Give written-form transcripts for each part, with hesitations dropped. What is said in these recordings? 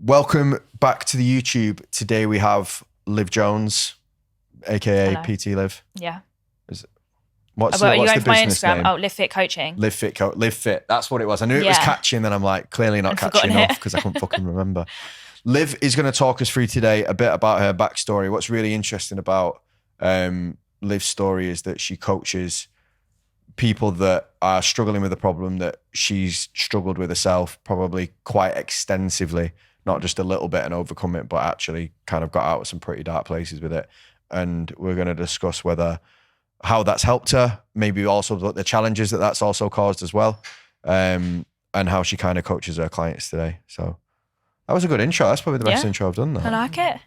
Welcome back to the YouTube. Today we have Liv Jones, aka Hello. PT Liv. Yeah. What's you the going for my business Instagram? name? Oh, Live Fit Coaching. Liv Fit. That's what it was. I knew it was Yeah. catchy, and then I'm like, clearly not I'd catchy forgotten enough it. because I couldn't fucking remember. Liv is going to talk us through today a bit about her backstory. What's really interesting about Liv's story is that she coaches people that are struggling with a problem that she's struggled with herself, probably quite extensively, not just a little bit and overcome it, but actually kind of got out of some pretty dark places with it. And we're going to discuss how that's helped her, maybe also the challenges that's also caused as well, and how she kind of coaches her clients today. So that was a good intro. That's probably the best intro I've done now. I like it.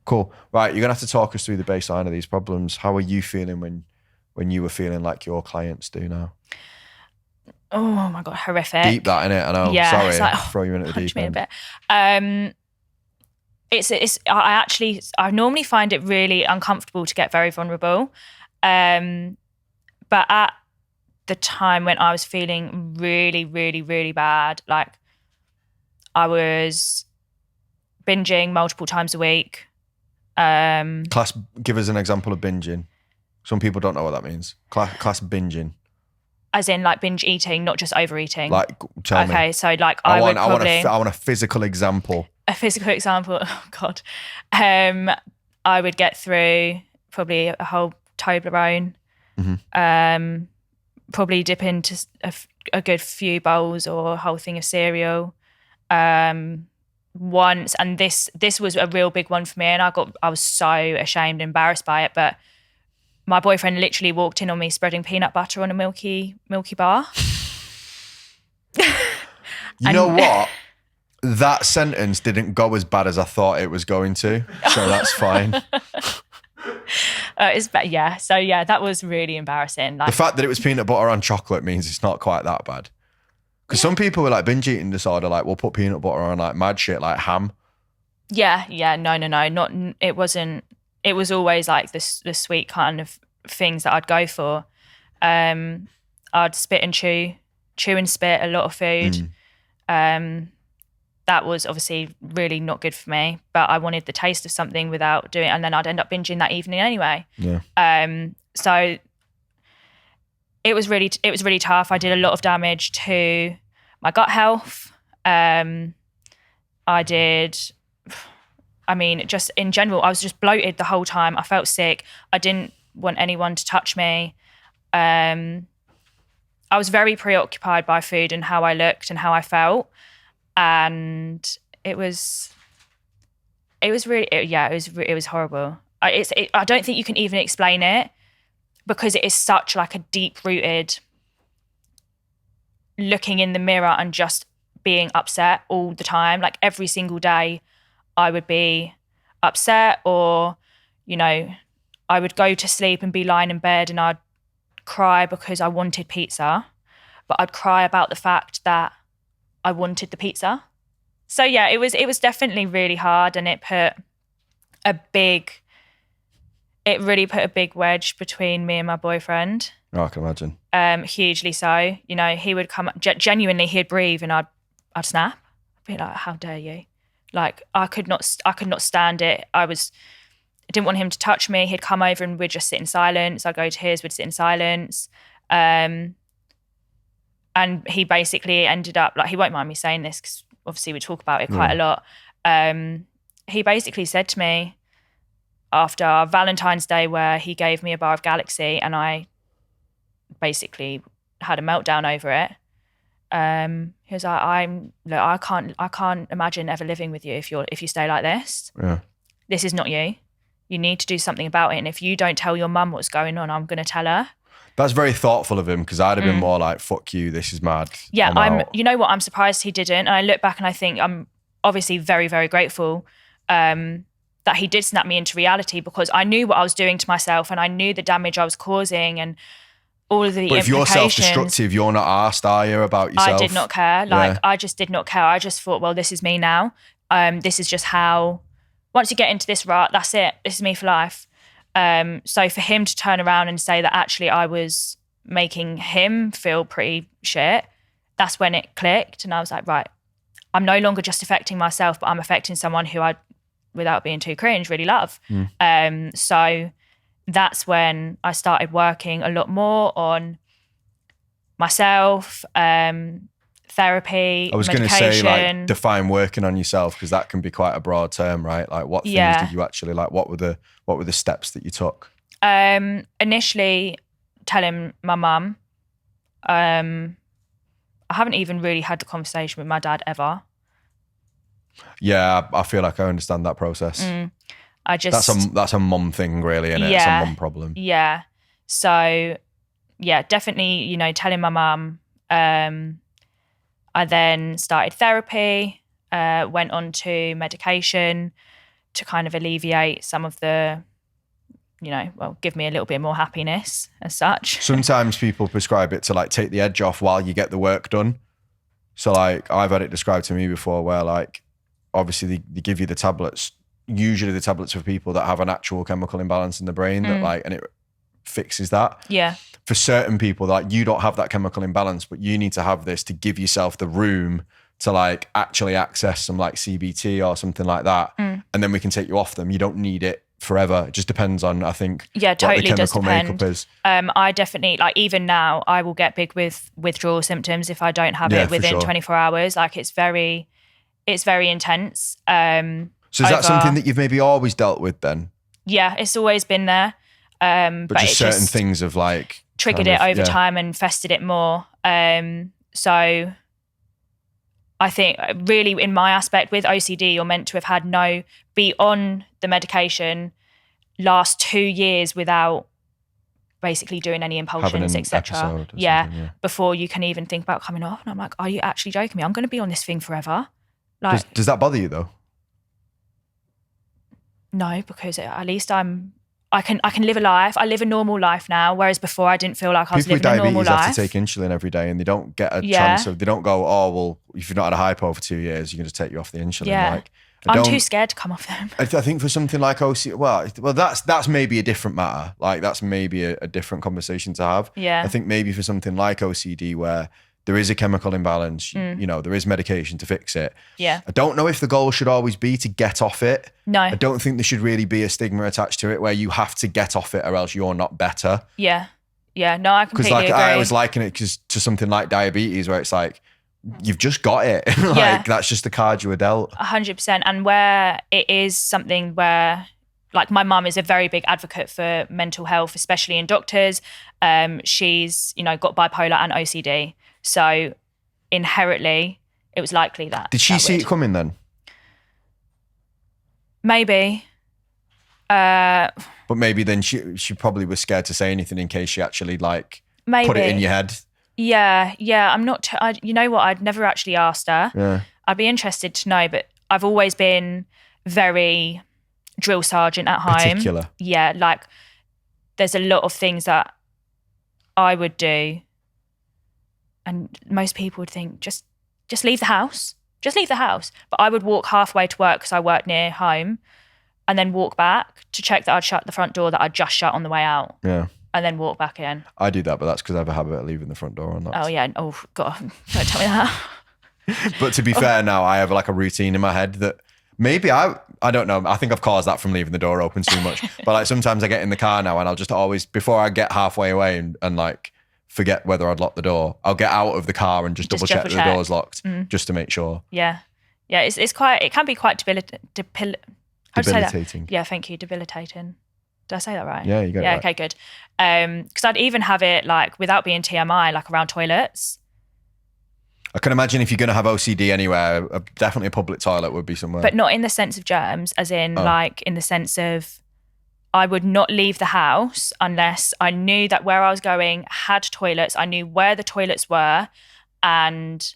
Cool. Right, you're going to have to talk us through the baseline of these problems. How are you feeling when you were feeling like your clients do now? Oh my God, horrific. Deep that, innit? I know. Yeah, Sorry, it's like, throw you into the punch deep me end. a bit. I normally find it really uncomfortable to get very vulnerable. But at the time when I was feeling really, really, really bad, like I was binging multiple times a week. Give us an example of binging. Some people don't know what that means. Class binging. As in like binge eating, not just overeating. Like, tell me. Okay, so like I I want a physical example. A physical example, oh God. I would get through probably a whole Toblerone, probably dip into a good few bowls or a whole thing of cereal once. And this was a real big one for me, and I was so ashamed, embarrassed by it. But my boyfriend literally walked in on me spreading peanut butter on a milky bar. You know what? That sentence didn't go as bad as I thought it was going to, so that's fine. That was really embarrassing. Like, the fact that it was peanut butter on chocolate means it's not quite that bad. Because some people with like binge eating disorder, like, will put peanut butter on like mad shit, like ham. No, not. It wasn't. It was always like the sweet kind of things that I'd go for. I'd spit and chew and spit a lot of food. That was obviously really not good for me, but I wanted the taste of something without doing it, and then I'd end up binging that evening anyway. Yeah. So it was really tough. I did a lot of damage to my gut health. Just in general, I was just bloated the whole time. I felt sick. I didn't want anyone to touch me. I was very preoccupied by food and how I looked and how I felt. And it was horrible. I don't think you can even explain it, because it is such like a deep rooted looking in the mirror and just being upset all the time. Like every single day I would be upset, or, I would go to sleep and be lying in bed and I'd cry because I wanted pizza, but I'd cry about the fact that I wanted the pizza. So yeah, it was definitely really hard, and it really put a big wedge between me and my boyfriend. Oh, I can imagine. Hugely so. He would come, genuinely, he'd breathe and I'd snap. I'd be like, how dare you? Like I could not stand it. I didn't want him to touch me. He'd come over and we'd just sit in silence. I'd go to his, we'd sit in silence. And he basically ended up, like, he won't mind me saying this because obviously we talk about it quite a lot. He basically said to me after our Valentine's Day, where he gave me a bar of Galaxy and I basically had a meltdown over it. He was like, I can't imagine ever living with you if you stay like this. Yeah. This is not you. You need to do something about it. And if you don't tell your mum what's going on, I'm going to tell her. That's very thoughtful of him, because I'd have been more like, fuck you, this is mad. Yeah, you know what, I'm surprised he didn't. And I look back and I think I'm obviously very, very grateful that he did snap me into reality, because I knew what I was doing to myself and I knew the damage I was causing and all of the implications. But if you're self-destructive, you're not arsed, are you, about yourself? I did not care. I just did not care. I just thought, well, this is me now. This is just how, once you get into this rut, that's it. This is me for life. So for him to turn around and say that actually I was making him feel pretty shit, that's when it clicked. And I was like, right, I'm no longer just affecting myself, but I'm affecting someone who I, without being too cringe, really love. So that's when I started working a lot more on myself, therapy, I was going to medication. say, like, define working on yourself, because that can be quite a broad term, right? Like, what things did you actually, like, what were the steps that you took? Initially telling my mum. I haven't even really had the conversation with my dad ever. Yeah, I feel like I understand that process. I just that's a mum thing, really, isn't it? It's a mum problem. Yeah. So yeah, definitely, you know, telling my mum. I then started therapy, went on to medication to kind of alleviate some of the, you know, well, give me a little bit more happiness as such. Sometimes people prescribe it to, like, take the edge off while you get the work done. So, like, I've had it described to me before where, like, obviously they give you the tablets, usually the tablets for people that have an actual chemical imbalance in the brain that, like, and it fixes that. Yeah. For certain people, like, you don't have that chemical imbalance, but you need to have this to give yourself the room to, like, actually access some, like, CBT or something like that. And then we can take you off them. You don't need it forever. It just depends on, I think, yeah, totally what the does chemical depend. makeup is. I definitely, like, even now I will get big with withdrawal symptoms if I don't have it within 24 hours. Like, it's very intense. So is that something that you've maybe always dealt with then? Yeah, it's always been there. But just certain things have, like, triggered it over time and festered it more. So I think really in my aspect with OCD, you're meant to have had be on the medication last 2 years without basically doing any impulsions, etc. Yeah, before you can even think about coming off. And I'm like, are you actually joking me? I'm going to be on this thing forever. Like, does that bother you though? No, because at least I can live a life. I live a normal life now, whereas before I didn't feel like I was living a normal life. People with diabetes have to take insulin every day, and they don't get a chance of. They don't go, oh well, if you've not had a hypo for 2 years, you can just take you off the insulin. Yeah, like, I'm too scared to come off them. I think for something like OCD, well, that's maybe a different matter. Like, that's maybe a different conversation to have. Yeah, I think maybe for something like OCD where there is a chemical imbalance, you know, there is medication to fix it. Yeah. I don't know if the goal should always be to get off it. No. I don't think there should really be a stigma attached to it where you have to get off it or else you're not better. Yeah. Yeah. No, I completely agree. Because, like, I always liken it to something like diabetes where it's like, you've just got it. Like, that's just the card you were dealt. 100%. And where it is something where, like, my mum is a very big advocate for mental health, especially in doctors. She's, you know, got bipolar and OCD. So inherently, it was likely that. Did she see it coming then? Maybe. But maybe then she probably was scared to say anything in case she actually, like, maybe put it in your head. Yeah. I'm not. You know what? I'd never actually asked her. Yeah. I'd be interested to know, but I've always been very drill sergeant at home. Particular. Yeah, like, there's a lot of things that I would do. And most people would think, just leave the house. Just leave the house. But I would walk halfway to work because I work near home and then walk back to check that I'd shut the front door that I'd just shut on the way out. Yeah. And then walk back in. I do that, but that's because I have a habit of leaving the front door unlocked. Oh, yeah. Oh, God. Don't tell me that. But to be fair now, I have, like, a routine in my head that maybe I don't know. I think I've caused that from leaving the door open too much. But, like, sometimes I get in the car now and I'll just always, before I get halfway away and like, forget whether I'd locked the door, I'll get out of the car and just double check that the door's locked just to make sure. Yeah. It can be quite debilitating. Yeah, thank you. Debilitating. Did I say that right? Yeah, you got it right. Okay, good. Because I'd even have it, like, without being TMI, like, around toilets. I can imagine if you're going to have OCD anywhere, definitely a public toilet would be somewhere. But not in the sense of germs, as in, like, in the sense of, I would not leave the house unless I knew that where I was going had toilets. I knew where the toilets were. And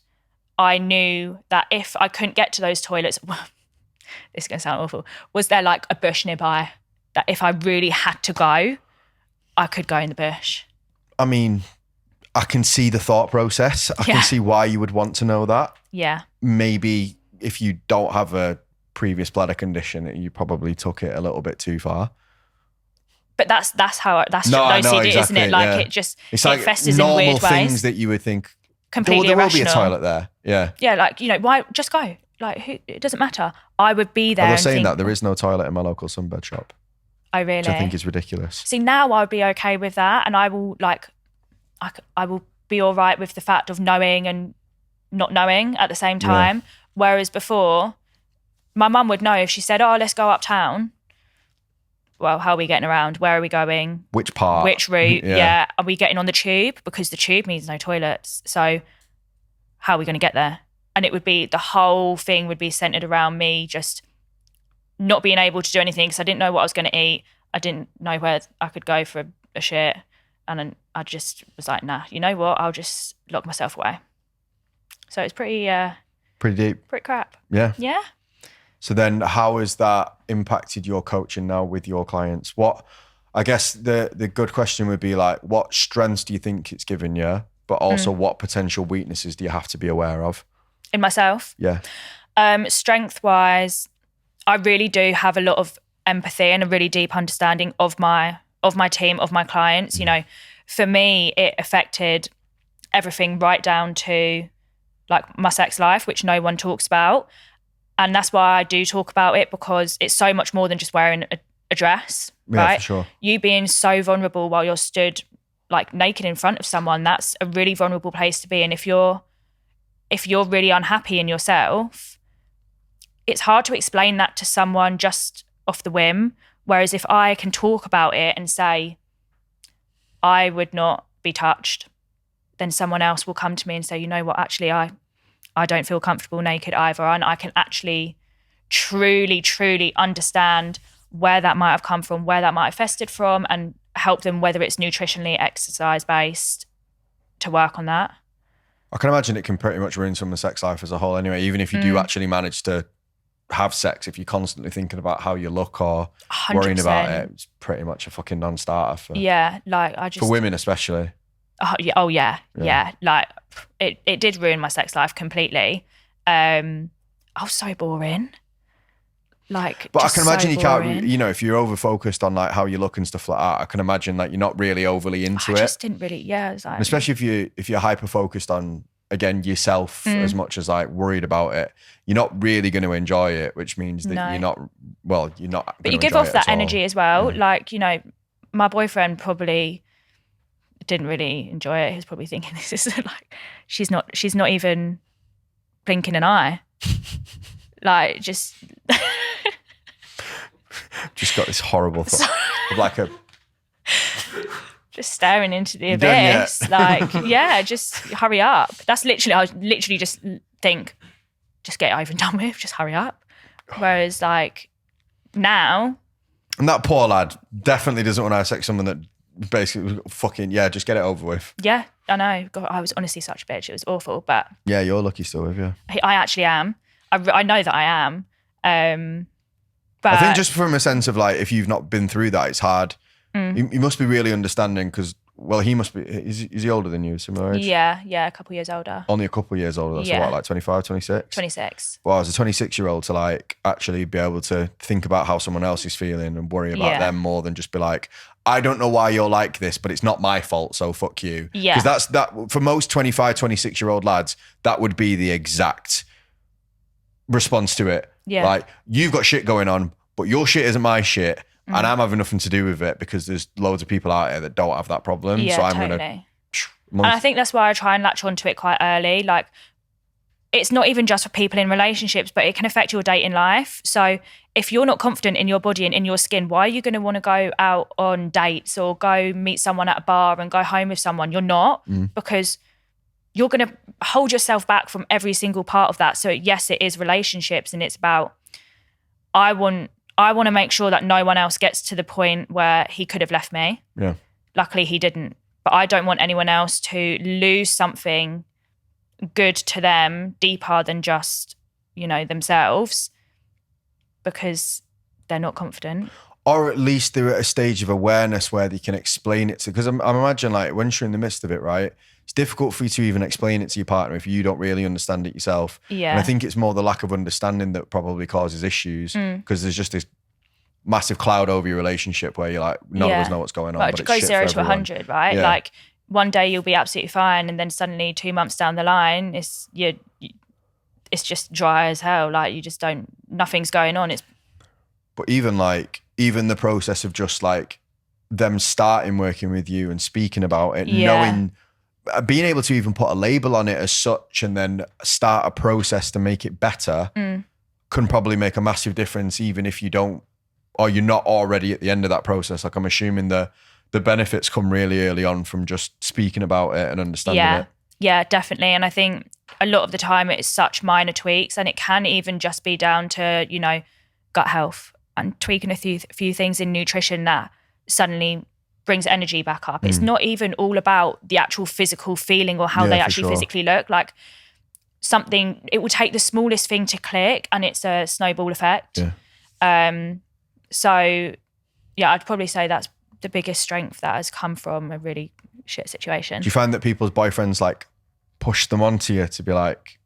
I knew that if I couldn't get to those toilets, this is going to sound awful, was there, like, a bush nearby that if I really had to go, I could go in the bush? I mean, I can see the thought process. I can see why you would want to know that. Yeah. Maybe if you don't have a previous bladder condition, you probably took it a little bit too far. But that's OCD, exactly. Isn't it? Like, it festers in weird ways. normal things that you would think completely there will irrational. be a toilet there. Yeah. Yeah, like, you know, why just go? Like, it doesn't matter. I would be there. They're and saying think, that there is no toilet in my local sunbed shop, I really. which I think is ridiculous. See, now I would be okay with that, and I will I will be all right with the fact of knowing and not knowing at the same time. Yeah. Whereas before, my mum would know if she said, "Oh, let's go uptown." Well, how are we getting around? Where are we going? Which part? Which route? Yeah. Are we getting on the tube? Because the tube means no toilets. So how are we going to get there? And it would be, the whole thing would be centered around me just not being able to do anything because I didn't know what I was going to eat. I didn't know where I could go for a shit. And then I just was like, nah, you know what? I'll just lock myself away. So it's pretty deep. Pretty crap. Yeah. Yeah. So then how has that impacted your coaching now with your clients? What, I guess the good question would be like, what strengths do you think it's given you? But also what potential weaknesses do you have to be aware of? In myself? Yeah. Strength-wise, I really do have a lot of empathy and a really deep understanding of my team, of my clients. You know, for me, it affected everything right down to like my sex life, which no one talks about. And that's why I do talk about it, because it's so much more than just wearing a dress, right? Yeah, for sure. You being so vulnerable while you're stood like naked in front of someone, that's a really vulnerable place to be. And if you're really unhappy in yourself, it's hard to explain that to someone just off the whim. Whereas if I can talk about it and say, I would not be touched, then someone else will come to me and say, you know what, actually, I don't feel comfortable naked either. And I can actually truly, truly understand where that might have come from, where that might have festered from, and help them, whether it's nutritionally, exercise-based, to work on that. I can imagine it can pretty much ruin someone's sex life as a whole anyway, even if you do actually manage to have sex. If you're constantly thinking about how you look or 100%. Worrying about it, it's pretty much a fucking non-starter for women especially. Oh yeah. Like it did ruin my sex life completely. I was so boring. Like, but I can imagine so you boring. can't, you know, if you're over focused on like how you look and stuff like that, I can imagine that you're not really overly into it. I just didn't really, yeah. It was like, especially if you're hyper focused on, again, yourself as much as like worried about it, you're not really going to enjoy it, which means that you're not. But you give off that energy as well. Like, you know, my boyfriend probably didn't really enjoy it. He was probably thinking, this is like, she's not even blinking an eye. Like, just got this horrible thought of like a just staring into the abyss. Like, yeah, just hurry up. That's literally, I literally just think, just get it over and done with, just hurry up. Whereas like now, and that poor lad definitely doesn't want to have sex with someone that basically fucking just get it over with. Yeah, I know. God, I was honestly such a bitch. It was awful, but yeah, you're lucky still with you. I actually am. I know that I am. But I think just from a sense of like, if you've not been through that, it's hard. You must be really understanding because, well, he must be, is he older than you, similar age? Yeah, a couple of years older. Only a couple of years older. So what, like 25, 26? 26. Well, as a 26-year-old to like actually be able to think about how someone else is feeling and worry about them more than just be like, I don't know why you're like this, but it's not my fault, so fuck you. Yeah. Because that for most 25, 26-year-old lads, that would be the exact response to it. Yeah. Like, you've got shit going on, but your shit isn't my shit. And I'm having nothing to do with it because there's loads of people out there that don't have that problem. Yeah, so I'm totally. going to... And I think that's why I try and latch onto it quite early. Like, it's not even just for people in relationships, but it can affect your dating life. So if you're not confident in your body and in your skin, why are you going to want to go out on dates or go meet someone at a bar and go home with someone? You're not, because you're going to hold yourself back from every single part of that. So yes, it is relationships, and it's about, I want to make sure that no one else gets to the point where he could have left me. Yeah. Luckily he didn't. But I don't want anyone else to lose something good to them deeper than just, you know, themselves, because they're not confident. Or at least they're at a stage of awareness where they can explain it to, because I'm imagine like when you're in the midst of it, right? It's difficult for you to even explain it to your partner if you don't really understand it yourself. Yeah. And I think it's more the lack of understanding that probably causes issues, because there's just this massive cloud over your relationship where you're like, none of us know what's going on. But it goes 0 to 100, right? Yeah. Like, one day you'll be absolutely fine, and then suddenly 2 months down the line, it's just dry as hell. Like, you just don't, nothing's going on. But even the process of just like them starting working with you and speaking about it, knowing, being able to even put a label on it as such, and then start a process to make it better, can probably make a massive difference, even if you don't, or you're not already at the end of that process. Like, I'm assuming the benefits come really early on from just speaking about it and understanding it. Yeah, definitely. And I think a lot of the time it's such minor tweaks, and it can even just be down to, you know, gut health and tweaking a few things in nutrition that suddenly brings energy back up. It's not even all about the actual physical feeling or how they actually physically look. Like, it will take the smallest thing to click, and it's a snowball effect. So yeah, I'd probably say that's the biggest strength that has come from a really shit situation. Do you find that people's boyfriends like push them onto you to be like,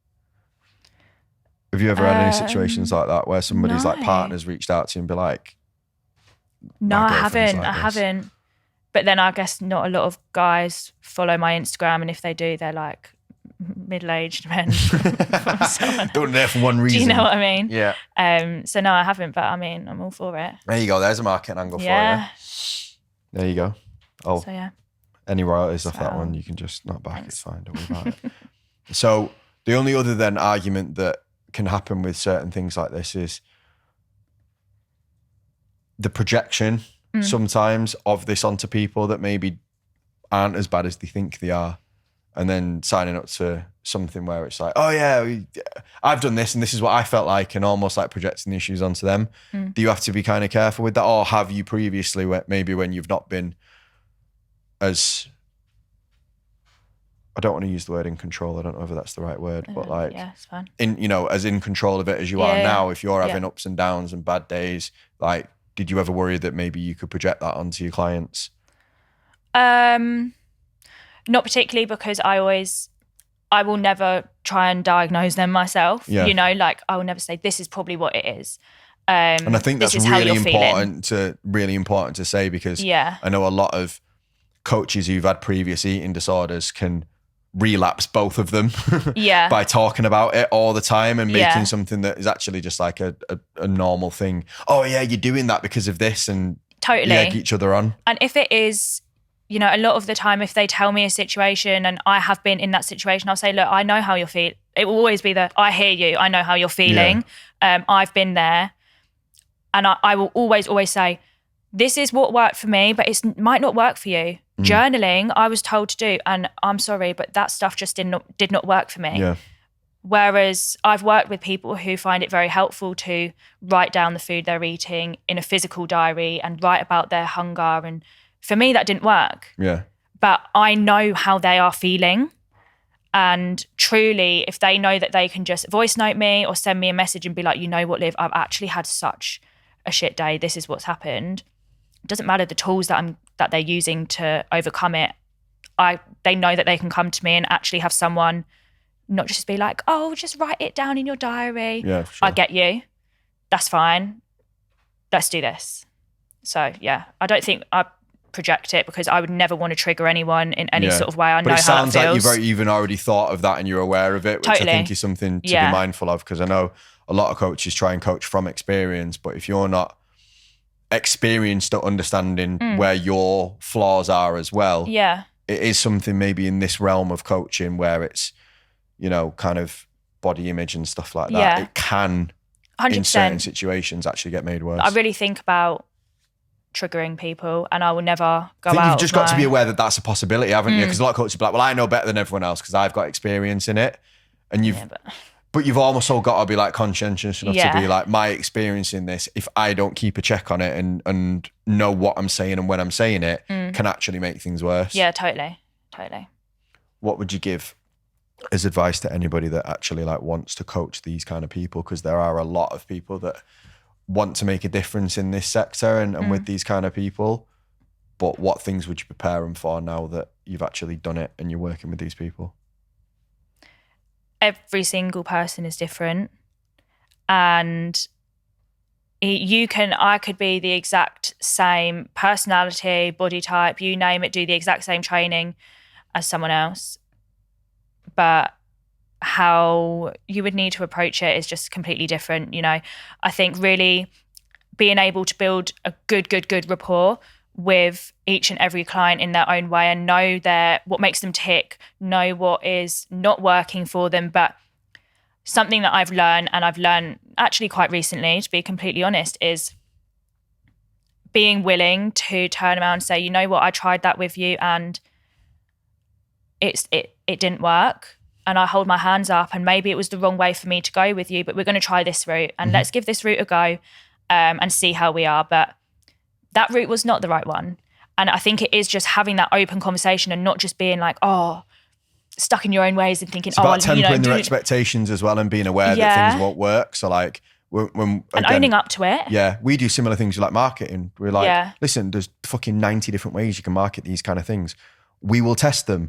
have you ever had any situations like that where somebody's like partners reached out to you and be like, no, I haven't. But then I guess not a lot of guys follow my Instagram, and if they do, they're like middle-aged men. Don't there for one reason. Do you know what I mean? Yeah. So no, I haven't, but I mean, I'm all for it. There you go. There's a marketing angle for you. There you go. Oh, so yeah. Any royalties off that one, you can just knock back. Thanks. It's fine. Don't worry about it. So the only other then argument that can happen with certain things like this is the projection sometimes of this onto people that maybe aren't as bad as they think they are, and then signing up to something where it's like, oh yeah, I've done this and this is what I felt like, and almost like projecting the issues onto them. Do you have to be kind of careful with that, or have you previously, maybe when you've not been as, I don't want to use the word in control, I don't know whether that's the right word, but like, yeah, it's fine. As in control of it as you are now, if you're having ups and downs and bad days, like, did you ever worry that maybe you could project that onto your clients? Not particularly, because I will never try and diagnose them myself. You know, like, I will never say this is probably what it is. And I think that's really important to say, because I know a lot of coaches who've had previous eating disorders can relapse both of them by talking about it all the time and making something that is actually just like a normal thing. Oh yeah, you're doing that because of this, and totally egg each other on. And if it is, you know, a lot of the time, if they tell me a situation and I have been in that situation, I'll say, look, I know how you're feeling. It will always be I hear you, I know how you're feeling. I've been there. And I will always say, this is what worked for me, but it might not work for you. Journaling, I was told to do, and I'm sorry, but that stuff just did not work for me. Whereas I've worked with people who find it very helpful to write down the food they're eating in a physical diary and write about their hunger. And for me, that didn't work. But I know how they are feeling. And truly, if they know that they can just voice note me or send me a message and be like, you know what, Liv, I've actually had such a shit day. This is what's happened. It doesn't matter the tools that they're using to overcome it. They know that they can come to me and actually have someone not just be like, oh, just write it down in your diary. Yeah, sure. I get you. That's fine. Let's do this. So yeah, I don't think I project it, because I would never want to trigger anyone in any sort of way. I know how it feels. But it sounds like you've even already thought of that and you're aware of it, which I think is something to be mindful of, because I know a lot of coaches try and coach from experience, but if you're not experienced at understanding where your flaws are as well, it is something maybe in this realm of coaching where it's, you know, kind of body image and stuff like that. It can, 100%. In certain situations, actually get made worse. I really think about triggering people, and I will never go out. I think you've just got to be aware that that's a possibility, haven't you? Because a lot of coaches will be like, well, I know better than everyone else because I've got experience in it. And but you've almost all got to be like conscientious enough to be like, my experience in this, if I don't keep a check on it and know what I'm saying and when I'm saying it, can actually make things worse. Yeah, totally. What would you give as advice to anybody that actually like wants to coach these kind of people? Because there are a lot of people that want to make a difference in this sector and with these kind of people. But what things would you prepare them for now that you've actually done it and you're working with these people? Every single person is different, and I could be the exact same personality, body type, you name it, do the exact same training, as someone else, but how you would need to approach it is just completely different. You know, I think really being able to build a good rapport with each and every client in their own way, and know what makes them tick, know what is not working for them. But something that I've learned, and I've learned actually quite recently, to be completely honest, is being willing to turn around and say, you know what, I tried that with you and it didn't work. And I hold my hands up, and maybe it was the wrong way for me to go with you, but we're going to try this route, and let's give this route a go, and see how we are. But that route was not the right one. And I think it is just having that open conversation and not just being like, oh, stuck in your own ways and thinking, it's about tempering their expectations as well, and being aware that things won't work. So like, when and again, owning up to it. Yeah, we do similar things like marketing. We're like, listen, there's fucking 90 different ways you can market these kind of things. We will test them.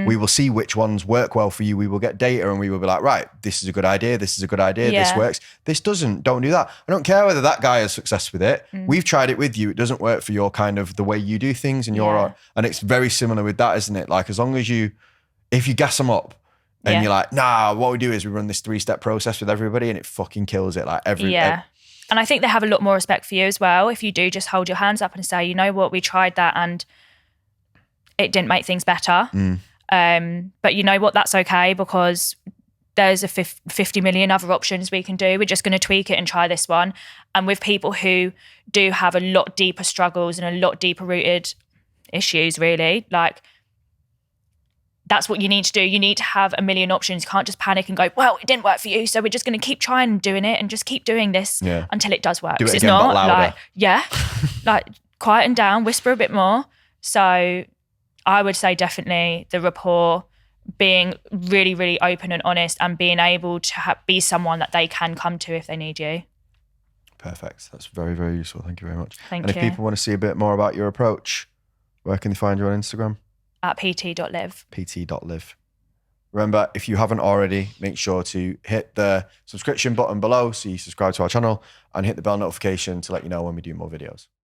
We will see which ones work well for you. We will get data, and we will be like, right, this is a good idea. This is a good idea. This works. This doesn't. Don't do that. I don't care whether that guy has success with it. We've tried it with you. It doesn't work for your kind of the way you do things, and and it's very similar with that, isn't it? Like, as long as if you gas them up and you're like, nah, what we do is we run this 3-step process with everybody, and it fucking kills it. Like and I think they have a lot more respect for you as well if you do just hold your hands up and say, you know what, we tried that and it didn't make things better. But you know what, that's okay, because there's a 50 million other options we can do. We're just going to tweak it and try this one. And with people who do have a lot deeper struggles and a lot deeper rooted issues, really, like, that's what you need to do. You need to have a million options. You can't just panic and go, well, it didn't work for you, so we're just going to keep trying and doing it and just keep doing this until it does work. Do it it's again, not but louder. like quieten down, whisper a bit more. So I would say definitely the rapport, being really, really open and honest, and being able to be someone that they can come to if they need you. Perfect. That's very, very useful. Thank you very much. Thank you. And if people want to see a bit more about your approach, where can they find you on Instagram? At pt.live. pt.live. Remember, if you haven't already, make sure to hit the subscription button below so you subscribe to our channel, and hit the bell notification to let you know when we do more videos.